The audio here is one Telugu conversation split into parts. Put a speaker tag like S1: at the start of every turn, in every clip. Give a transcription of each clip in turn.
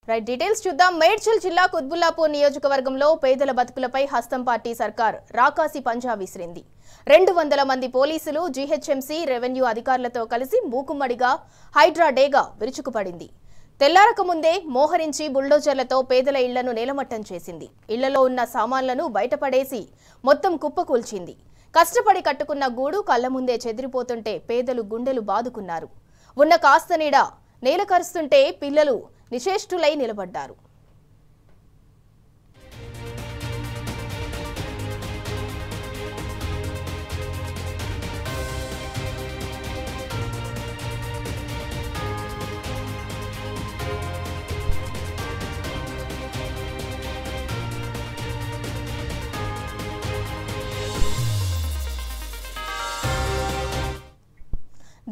S1: రైట్ డీటెయిల్స్ చూద్దాం. మేడ్చల్ జిల్లా కుత్బుల్లాపూర్ నియోజకవర్గంలో పేదల బతుకులపై హస్తం పార్టీ సర్కార్ రాకాసి పంజా విసిరింది. 200 మంది పోలీసులు, జీహెచ్ఎంసీ, రెవెన్యూ అధికారులతో కలిసి మూకుమ్మడిగా హైడ్రా డేగా విరుచుకుపడింది. తెల్లారక ముందే మోహరించి బుల్డోజర్లతో పేదల ఇళ్లను నేలమట్టం చేసింది. ఇళ్లలో ఉన్న సామాన్లను బయటపడేసి మొత్తం కుప్పకూల్చింది. కష్టపడి కట్టుకున్న గూడు కళ్ల ముందే చెదిరిపోతుంటే పేదలు గుండెలు బాదుకున్నారు. ఉన్న కాస్త నీడ నేల కరుస్తుంటే పిల్లలు నిశ్చేష్టులై నిలబడ్డారు.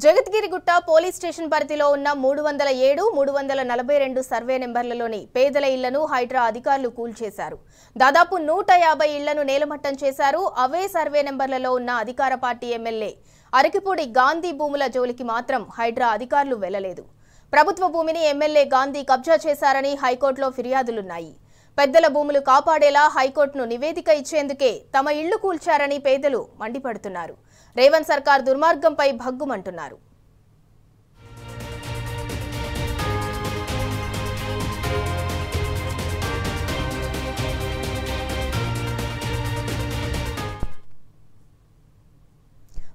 S1: జగద్గిరిగుట్ట పోలీస్ స్టేషన్ పరిధిలో ఉన్న 307, 342 సర్వే నెంబర్లలోని పేదల ఇళ్లను హైడ్రా అధికారులు కూల్చేశారు. దాదాపు 150 ఇళ్లను నేలమట్టం చేశారు. అవే సర్వే నెంబర్లలో ఉన్న అధికార పార్టీ ఎమ్మెల్యే అరకిపూడి గాంధీ భూముల జోలికి మాత్రం హైడ్రా అధికారులు వెళ్లలేదు. ప్రభుత్వ భూమిని ఎమ్మెల్యే గాంధీ కబ్జా చేశారని హైకోర్టులో ఫిర్యాదులున్నాయి. పెద్దల భూములు కాపాడేలా హైకోర్టును నివేదిక ఇచ్చేందుకే తమ ఇళ్లు కూల్చారని పేదలు మండిపడుతున్నారు. రేవంత్ సర్కార్ దుర్మార్గంపై భగ్గుమంటున్నారు.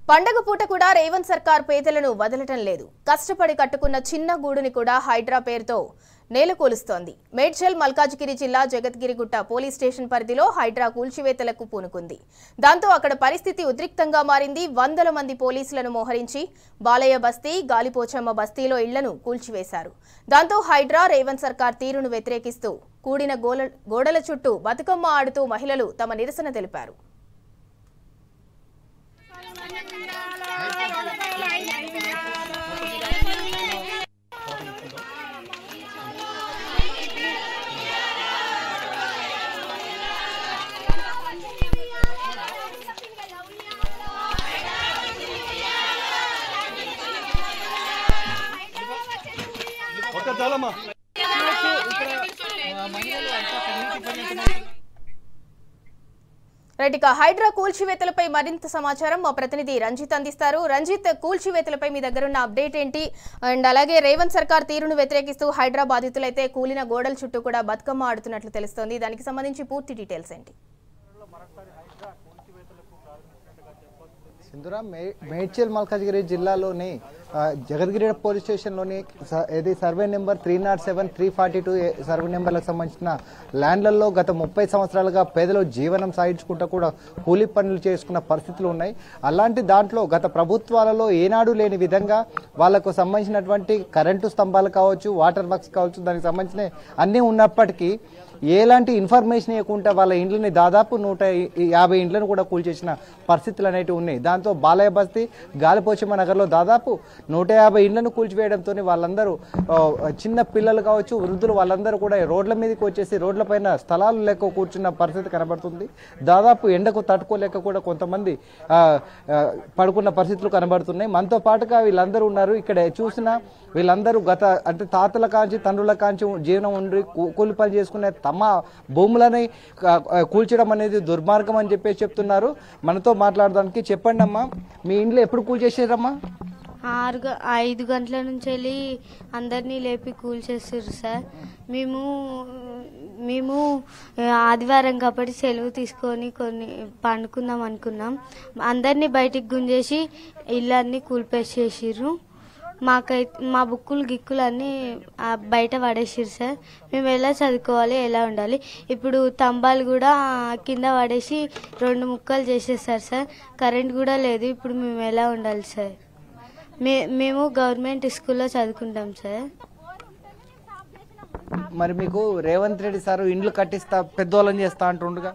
S1: పండగ పూట కూడా రేవంత్ సర్కార్ పేదలను వదలటం లేదు. కష్టపడి కట్టుకున్న చిన్న గూడుని కూడా హైడ్రా పేరుతో నేలకూలుస్తోంది. మేడ్చల్, మల్కాజ్గిరి జిల్లా జగద్గిరిగుట్ట పోలీస్ స్టేషన్ పరిధిలో హైడ్రా కూల్చివేతలకు పూనుకుంది. దాంతో అక్కడ పరిస్థితి ఉద్రిక్తంగా మారింది. 100 మంది పోలీసులను మోహరించి బాలయ్య బస్తీ, గాలిపోచమ్మ బస్తీలో ఇళ్లను కూల్చివేశారు. దాంతో హైడ్రా, రేవంత్ సర్కార్ తీరును వ్యతిరేకిస్తూ కూడిన గోడల చుట్టూ బతుకమ్మ ఆడుతూ మహిళలు తమ నిరసన తెలిపారు. రైట్, హైడ్రా కూల్చివేతలపై మరింత సమాచారం మా ప్రతినిధి రంజిత్ అందిస్తారు. రంజిత్, కూల్చివేతలపై మీ దగ్గర ఉన్న అప్డేట్ ఏంటి? అండ్ అలాగే రేవంత్ సర్కార్ తీరును వ్యతిరేకిస్తూ హైడ్రా బాధితులైతే కూలిన గోడల చుట్టూ కూడా బతుకమ్మ ఆడుతున్నట్లు తెలుస్తోంది. దానికి సంబంధించి పూర్తి డీటెయిల్స్ ఏంటి?
S2: సింధురా, మేడ్చల్ మల్కాజ్గిరి జిల్లాలోని జగద్గిరి పోలీస్ స్టేషన్లోని ఏది సర్వే నెంబర్ 307, 342 సర్వే నెంబర్లకు సంబంధించిన ల్యాండ్లలో గత 30 సంవత్సరాలుగా పేదలు జీవనం సాగించుకుంటూ కూడా కూలీ పనులు చేసుకున్న పరిస్థితులు ఉన్నాయి. అలాంటి దాంట్లో గత ప్రభుత్వాలలో ఏనాడు లేని విధంగా వాళ్లకు సంబంధించినటువంటి కరెంటు స్తంభాలు కావచ్చు, వాటర్ వర్క్స్ కావచ్చు, దానికి సంబంధించిన అన్నీ ఉన్నప్పటికీ ఎలాంటి ఇన్ఫర్మేషన్ ఇవ్వకుండా వాళ్ళ ఇండ్లని దాదాపు 150 ఇండ్లను కూడా కూల్చేసిన పరిస్థితులు అనేవి ఉన్నాయి. దాంతో బాలయ్య బస్తీ, గాలిపోచమ్మ నగర్లో దాదాపు 150 ఇండ్లను కూల్చివేయడంతో వాళ్ళందరూ చిన్న పిల్లలు కావచ్చు, వృద్ధులు వాళ్ళందరూ కూడా రోడ్ల మీదకి వచ్చేసి రోడ్లపైన స్థలాలు లేక కూర్చున్న పరిస్థితి కనబడుతుంది. దాదాపు ఎండకు తట్టుకోలేక కూడా కొంతమంది పడుకున్న పరిస్థితులు కనబడుతున్నాయి. మనతో పాటుగా వీళ్ళందరూ ఉన్నారు. ఇక్కడ చూసినా వీళ్ళందరూ గత అంటే తాతల కాంచి, తండ్రుల కాంచి జీవనం ఉండి కూలి పని చేసుకునే తమ భూములని కూల్చడం అనేది దుర్మార్గం అని చెప్పేసి చెప్తున్నారు. మనతో మాట్లాడడానికి చెప్పండి అమ్మా, మీ ఇంట్లో ఎప్పుడు కూల్చేసారమ్మా?
S3: 5 గంటల నుంచి వెళ్ళి అందరినీ లేపి కూల్చేసారు సార్. మేము ఆదివారం కాబట్టి సెలవు తీసుకొని పండుకుందాం అనుకున్నాం. అందరినీ బయటికి గుంజేసి ఇళ్ళన్నీ కూల్పేసేసారు. మా బుక్కులు గిక్కులు అన్నీ బయట పడేసారు సార్. మేము ఎలా చదువుకోవాలి, ఎలా ఉండాలి? ఇప్పుడు తంబాలు కూడా కింద పడేసి 2 ముక్కలు చేసేసారు సార్. కరెంట్ కూడా లేదు. ఇప్పుడు మేము ఎలా ఉండాలి సార్? మేము గవర్నమెంట్ స్కూల్లో చదువుకుంటాం సార్.
S2: మరి మీకు రేవంత్ రెడ్డి సార్ ఇండ్లు కట్టిస్తా, పెద్దోళ్ళని చేస్తా అంటుండగా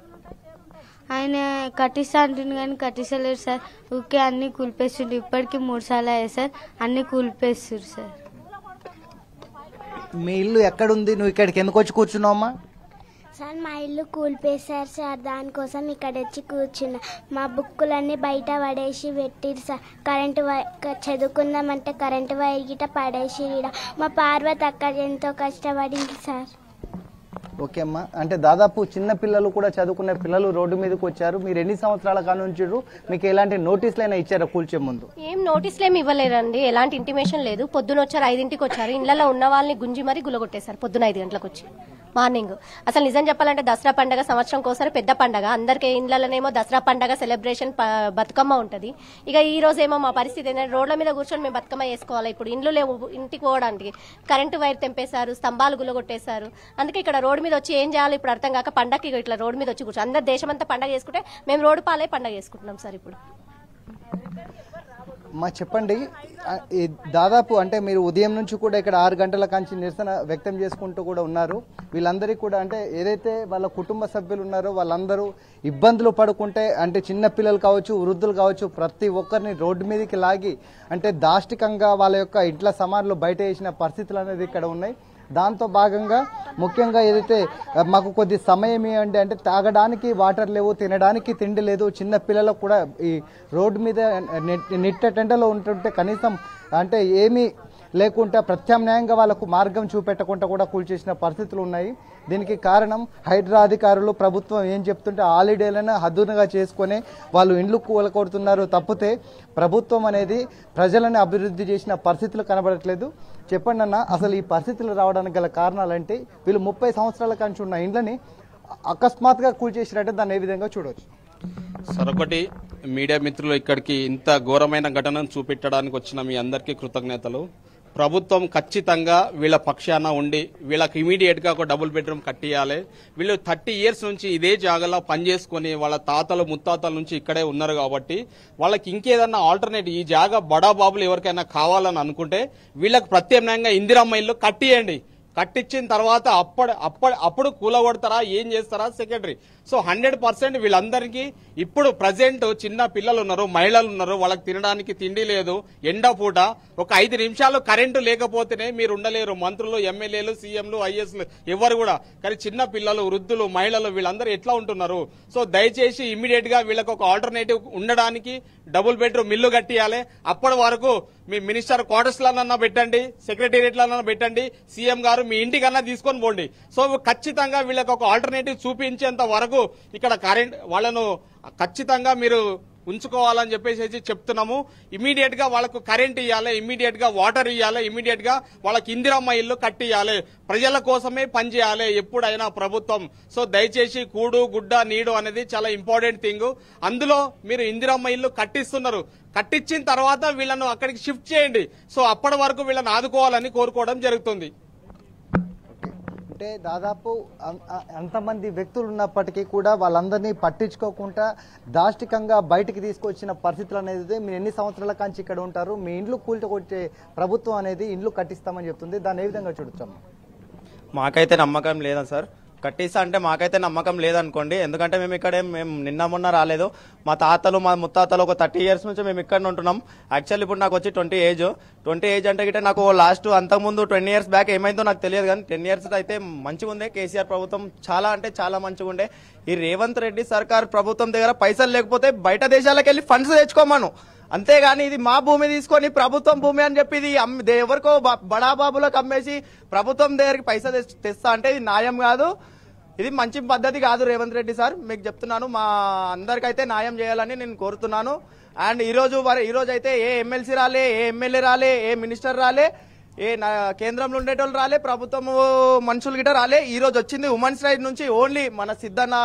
S3: ఆయన కట్టిస్తా అంటుంది కానీ కట్టిస్తలేరు సార్. ఊకే అన్ని కూల్పేస్తుండ్రు. ఇప్పటికీ 3 సార్లు అయ్యాయి సార్. అన్ని కూల్పేస్తారు సార్.
S2: మీ ఇల్లు ఎక్కడుంది? నువ్వు ఇక్కడికి ఎందుకు వచ్చి కూర్చున్నావమ్మా?
S4: సార్ మా ఇల్లు కూల్పేశారు సార్, దానికోసం ఇక్కడ వచ్చి కూర్చున్నా. మా బుక్కులన్నీ బయట పడేసి పెట్టిరు సార్. చదువుకుందామంటే కరెంటు వైర్ గిట పడేసి. మా పార్వతి అక్క ఎంతో కష్టపడింది సార్.
S2: ఓకే అమ్మా, అంటే దాదాపు చిన్న పిల్లలు కూడా చదువుకునే పిల్లలు రోడ్డు మీదకి వచ్చారు. మీరు ఎన్ని సంవత్సరాల కానుంచి మీకు ఎలాంటి నోటీసులైనా ఇచ్చారా కూల్చే ముందు?
S5: ఏం నోటీసులు ఏమి ఇవ్వలేరండి, ఎలాంటి ఇంటిమేషన్ లేదు. పొద్దున వచ్చారు, 5ంటికి వచ్చారు, ఇళ్లలో ఉన్న వాళ్ళని గుంజి మరీ గులగొట్టేశారు పొద్దున 5 గంటలకు వచ్చి మార్నింగ్. అసలు నిజం చెప్పాలంటే దసరా పండగ సంవత్సరం కోసారి పెద్ద పండగ, అందరికీ ఇండ్లలోనేమో దసరా పండగ సెలబ్రేషన్ బతుకమ్మ ఉంటది. ఇక ఈ రోజు ఏమో మా పరిస్థితి ఏంటంటే రోడ్ల మీద కూర్చొని మేము బతుకమ్మ చేసుకోవాలి. ఇప్పుడు ఇండ్లు లేవు, ఇంటికి పోవడానికి కరెంటు వైర్ తెంపేశారు, స్తంభాలు గులగొట్టేశారు. అందుకే ఇక్కడ రోడ్డు మీద వచ్చి ఏం చేయాలి ఇప్పుడు అర్థం కాక పండగకి ఇట్లా రోడ్డు మీద వచ్చి కూర్చొని అందరు దేశమంతా పండగ చేసుకుంటే మేము రోడ్డు పాలే పండగ చేసుకుంటున్నాం సార్. ఇప్పుడు
S2: మా చెప్పండి, దాదాపు అంటే మీరు ఉదయం నుంచి కూడా ఇక్కడ 6 గంటల కాంచి నిరసన వ్యక్తం చేసుకుంటూ కూడా ఉన్నారు. వీళ్ళందరికీ కూడా అంటే ఏదైతే వాళ్ళ కుటుంబ సభ్యులు ఉన్నారో వాళ్ళందరూ ఇబ్బందులు పడుకుంటే అంటే చిన్న పిల్లలు కావచ్చు, వృద్ధులు కావచ్చు, ప్రతి ఒక్కరిని రోడ్డు మీదకి లాగి అంటే దాష్టికంగా వాళ్ళ యొక్క ఇంట్ల సామాన్లు బయట వేసిన పరిస్థితులు అనేది ఇక్కడ ఉన్నాయి. దాంతో భాగంగా ముఖ్యంగా ఏదైతే మాకు కొద్ది సమయం ఇవ్వండి అంటే తాగడానికి వాటర్ లేవు, తినడానికి తిండి లేదు, చిన్న పిల్లలకు కూడా ఈ రోడ్డు మీద నిట్టెండలో ఉంటుంటే కనీసం అంటే ఏమీ లేకుండా ప్రత్యామ్నాయంగా వాళ్ళకు మార్గం చూపెట్టకుండా కూడా కూల్చేసిన పరిస్థితులు ఉన్నాయి. దీనికి కారణం హైడ్రా అధికారులు ప్రభుత్వం ఏం చెప్తుంటే హాలిడేలను హద్దునుగా చేసుకొని వాళ్ళు ఇండ్లు కూలకొడుతున్నారు తప్పితే ప్రభుత్వం అనేది ప్రజలను అభివృద్ధి చేసిన పరిస్థితులు కనబడట్లేదు. చెప్పండి అన్న, అసలు ఈ పరిస్థితులు రావడానికి గల కారణాలంటే వీళ్ళు 30 సంవత్సరాల కంచి ఉన్న ఇండ్లని అకస్మాత్తుగా కూల్చేసినట్టే దాన్ని ఏ విధంగా చూడవచ్చు?
S6: సార్, ఒకటి మీడియా మిత్రులు ఇక్కడికి ఇంత ఘోరమైన ఘటనను చూపెట్టడానికి వచ్చిన మీ అందరికీ కృతజ్ఞతలు. ప్రభుత్వం ఖచ్చితంగా వీళ్ళ పక్షాన ఉండి వీళ్ళకి ఇమీడియట్ గా ఒక డబుల్ బెడ్రూమ్ కట్టియాలి. వీళ్ళు 30 years నుంచి ఇదే జాగాలో పనిచేసుకుని వాళ్ళ తాతలు ముత్తాతల నుంచి ఇక్కడే ఉన్నారు కాబట్టి వాళ్ళకి ఇంకేదన్నా ఆల్టర్నేట్ ఈ జాగా బడా బాబులు ఎవరికైనా కావాలని అనుకుంటే వీళ్ళకి ప్రత్యామ్నాయంగా ఇందిరమ్మ ఇల్లు కట్టియండి. కట్టించిన తర్వాత అప్పుడు కూలగొడతారా ఏం చేస్తారా సెక్రటరీ? సో 100% వీళ్ళందరికీ ఇప్పుడు ప్రజెంట్ చిన్న పిల్లలు ఉన్నారు, మహిళలు ఉన్నారు, వాళ్ళకి తినడానికి తిండి లేదు, ఎండ పూట ఒక 5 నిమిషాలు కరెంటు లేకపోతేనే మీరు ఉండలేరు. మంత్రులు, ఎమ్మెల్యేలు, సీఎంలు, ఐఎస్లు ఎవరు కూడా. కానీ చిన్న పిల్లలు, వృద్ధులు, మహిళలు వీళ్ళందరూ ఎట్లా ఉంటున్నారు? సో దయచేసి ఇమ్మీడియట్ గా వీళ్ళకి ఒక ఆల్టర్నేటివ్ ఉండడానికి డబుల్ బెడ్రూమ్ ఇల్లు కట్టియాలి. అప్పటి వరకు మీ మినిస్టర్ క్వార్టర్స్ లన్నా పెట్టండి, సెక్రటేరియట్ లన్నా పెట్టండి, సీఎం గారు మీ ఇంటికన్నా తీసుకొని పోండి. సో ఖచ్చితంగా వీళ్ళకి ఒక ఆల్టర్నేటివ్ చూపించేంత వరకు ఇక్కడ కరెంట్ వాళ్ళను ఖచ్చితంగా మీరు ఉంచుకోవాలని చెప్పేసి చెప్తున్నాము. ఇమీడియట్ గా వాళ్ళకు కరెంట్ ఇవ్వాలి, ఇమీడియట్ గా వాటర్ ఇవ్వాలి, ఇమీడియట్ గా వాళ్ళకి ఇందిరమ్మ ఇల్లు కట్టియాలి. ప్రజల కోసమే పనిచేయాలి ఎప్పుడైనా ప్రభుత్వం. సో దయచేసి కూడు గుడ్డ నీడు అనేది చాలా ఇంపార్టెంట్ థింగ్. అందులో మీరు ఇందిరమ్మ ఇల్లు కట్టిస్తున్నారు, కట్టించిన తర్వాత వీళ్ళను అక్కడికి షిఫ్ట్ చేయండి. సో అప్పటి వరకు వీళ్ళని ఆదుకోవాలని కోరుకోవడం జరుగుతుంది.
S2: అంటే దాదాపు అంతమంది వ్యక్తులు ఉన్నప్పటికీ కూడా వాళ్ళందరినీ పట్టించుకోకుండా దాష్టికంగా బయటికి తీసుకొచ్చిన పరిస్థితులు అనేది మీరు ఎన్ని సంవత్సరాల కాంచి ఇక్కడ ఉంటారు, మీ ఇండ్లు కూల్చుకొచ్చే ప్రభుత్వం అనేది ఇండ్లు కట్టిస్తామని చెప్తుంది, దాన్ని ఏ విధంగా చూడొచ్చమ్మా?
S7: మాకైతే నమ్మకం లేదా సార్, కట్టిస్తా అంటే మాకైతే నమ్మకం లేదనుకోండి. ఎందుకంటే మేము ఇక్కడ నిన్న మొన్న రాలేదు, మా తాతలు మా ముత్తాతలు ఒక 30 years నుంచి మేము ఇక్కడ ఉంటున్నాం. యాక్చువల్లీ ఇప్పుడు నాకు వచ్చి 20 ఏజ్ అంటే గిట్ట నాకు లాస్ట్ అంతకుముందు 20 years బ్యాక్ ఏమైందో నాకు తెలియదు, కానీ 10 years అయితే మంచిగా ఉండే. కేసీఆర్ ప్రభుత్వం చాలా అంటే చాలా మంచిగా ఉండే. ఈ రేవంత్ రెడ్డి సర్కార్ ప్రభుత్వం దగ్గర పైసలు లేకపోతే బయట దేశాలకు వెళ్ళి ఫండ్స్ తెచ్చుకోమను, అంతేగాని ఇది మా భూమి తీసుకొని ప్రభుత్వం భూమి అని చెప్పి ఇది ఎవరికో బడాబాబులకు అమ్మేసి ప్రభుత్వం దగ్గరికి పైసా తెస్తా అంటే ఇది న్యాయం కాదు, ఇది మంచి పద్ధతి కాదు. రేవంత్ రెడ్డి సార్ మీకు చెప్తున్నాను, మా అందరికైతే న్యాయం చేయాలని నేను కోరుతున్నాను. అండ్ ఈ రోజు అయితే ఏ ఎమ్మెల్సీ రాలే, ఏ ఎమ్మెల్యే రాలే, ఏ మినిస్టర్ రాలే, ఏ కేంద్రంలో ఉండేటోళ్ళు రాలే, ప్రభుత్వం మనుషులు గిట్ట రాలే. ఈ రోజు వచ్చింది ఉమెన్స్ రైట్ నుంచి ఓన్లీ మన సిద్ధన్న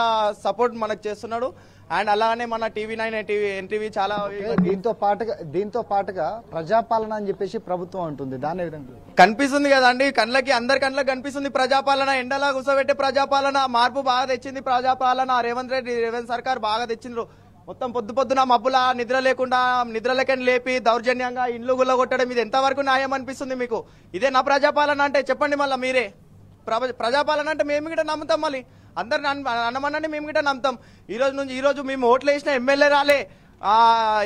S7: సపోర్ట్ మనకు చేస్తున్నాడు. అండ్ అలానే మన TV9 ఎన్టీవీ చాలా
S2: దీంతో పాటుగా ప్రజాపాలన అని చెప్పేసి ప్రభుత్వం ఉంటుంది, దాని విధంగా
S7: కనిపిస్తుంది కదండి అందరి కళ్ళకి కనిపిస్తుంది ప్రజాపాలన. ఎండలా కూర్చోబెట్టే ప్రజాపాలన, మార్పు బాగా తెచ్చింది ప్రజాపాలన. రేవంత్ సర్కార్ బాగా తెచ్చిండ్రు. మొత్తం పొద్దున మబ్బుల నిద్ర లేకుండా లేపి దౌర్జన్యంగా ఇండ్లు గుల్లగొట్టడం ఇది ఎంతవరకు న్యాయం అనిపిస్తుంది మీకు? ఇదే నా ప్రజాపాలన అంటే చెప్పండి మళ్ళీ మీరే. ప్రజాపాలన అంటే మేము గిట్ట నమ్ముతాం, మళ్ళీ అందరు అన్నమనండి మేము గిట్ట నమ్ముతాం. ఈ రోజు మేము ఓట్లు వేసిన ఎమ్మెల్యే రాలే,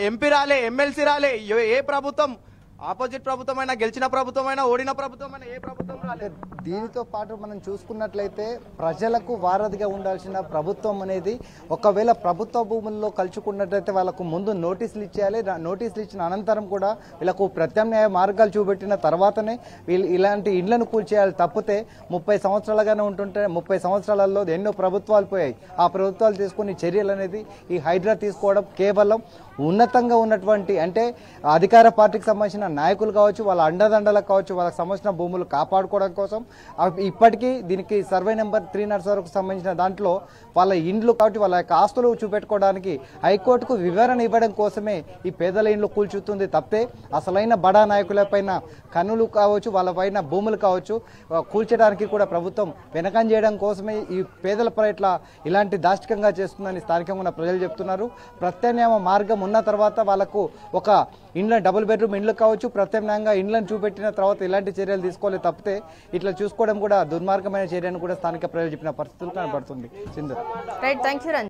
S7: ఎంపీ రాలే, ఎమ్మెల్సీ రాలే, ఏ ప్రభుత్వం ఆపోజిట్ ప్రభుత్వమైనా, గెలిచిన ప్రభుత్వమైనా, ఓడిన ప్రభుత్వమైనా, ఏ ప్రభుత్వం రాలేదు.
S2: దీనితో పాటు మనం చూసుకున్నట్లయితే ప్రజలకు వారధిగా ఉండాల్సిన ప్రభుత్వం అనేది ఒకవేళ ప్రభుత్వ భూముల్లో కలుచుకున్నట్లయితే వాళ్ళకు ముందు నోటీసులు ఇచ్చేయాలి. నోటీసులు ఇచ్చిన అనంతరం కూడా వీళ్ళకు ప్రత్యామ్నాయ మార్గాలు చూపెట్టిన తర్వాతనే వీళ్ళు ఇలాంటి ఇండ్లను కూల్చేయాలి. తప్పితే 30 సంవత్సరాలుగానే ఉంటుంటే 30 సంవత్సరాలలో ఎన్నో ప్రభుత్వాలు పోయాయి. ఆ ప్రభుత్వాలు తీసుకుని చర్యలు అనేది ఈ హైడ్రా తీసుకోవడం కేవలం ఉన్నతంగా ఉన్నటువంటి అంటే అధికార పార్టీకి సంబంధించిన నాయకులు కావచ్చు, వాళ్ళ అండదండలకు కావచ్చు, వాళ్ళకి సంబంధించిన భూములు కాపాడుకోవడం కోసం ఇప్పటికీ దీనికి సర్వే నెంబర్ 307కు సంబంధించిన దాంట్లో వాళ్ళ ఇండ్లు కాబట్టి వాళ్ళ యొక్క ఆస్తులు చూపెట్టుకోవడానికి హైకోర్టుకు వివరణ ఇవ్వడం కోసమే ఈ పేదల ఇండ్లు కూల్చుతుంది తప్పితే అసలైన బడా నాయకులపైన కన్నులు కావచ్చు, వాళ్ళపైన భూములు కావచ్చు కూల్చడానికి కూడా ప్రభుత్వం వెనకం చేయడం కోసమే ఈ పేదల పట్ల ఇలాంటి దాష్టికంగా చేస్తుందని స్థానికంగా ఉన్న ప్రజలు చెప్తున్నారు. ప్రత్యామ్నాయ మార్గం ఉన్న తర్వాత వాళ్ళకు ఒక ఇండ్ల డబుల్ బెడ్రూమ్ ఇండ్లు కావచ్చు, ప్రత్యామ్నాయంగా ఇండ్లను చూపెట్టిన తర్వాత ఇలాంటి చర్యలు తీసుకోవాలి తప్పితే ఇట్లా చూసుకోవడం కూడా దుర్మార్గమైన చర్యను కూడా స్థానిక ప్రజలు చెప్పిన పరిస్థితులు కనబడుతుంది. సింధు.
S1: Right, thank you.